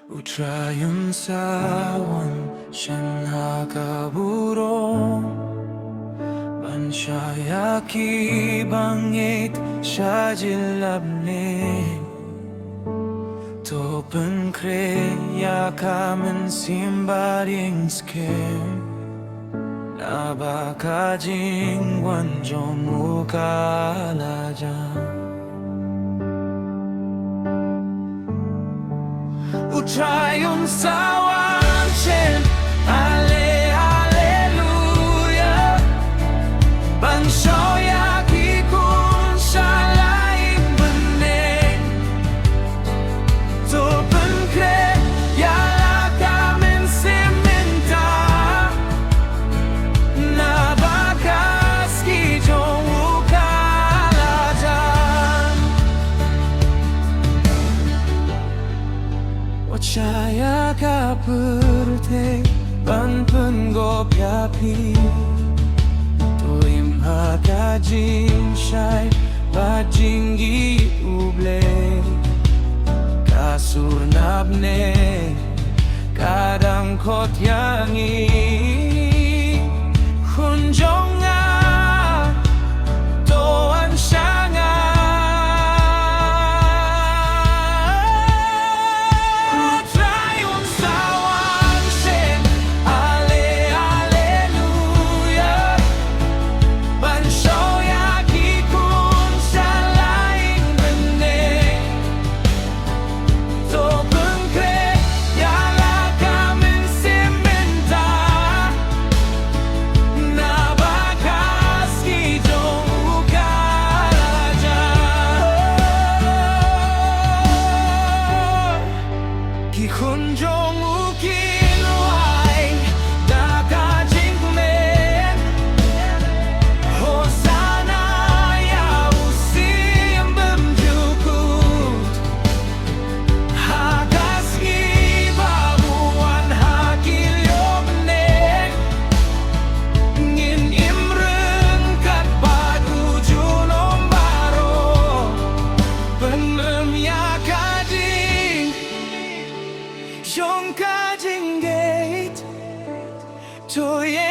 우trayon sawan shen hakaburong Mansyayaki bangit shajilabne Topen kreya kamen simbaring skem Nabakajing wanjong ukalajan Utrayon sawan shen ale haleluya Banshoyaki kun shalaing bening Topen kre yala kamen seminta Nabakaski jong ukalajan Wachaya ka perte ban pengopiapi Toim hakajin shai bajingi uble Kasur nabne kadang kot yangi Kunjonga toan shanga Utrayon sawan shen ale haleluya Banshoyaki kun shalaing bening Topen kre yala kamen seminta Nabakaski jong ukalajan Kikunjong ukinwai dakajing kumen Hosana ya usim bemjukut Hakaski babuan hakil yomnek Ngin imreng kat batu junom baro Penem ya kading Shong kajing gate To ye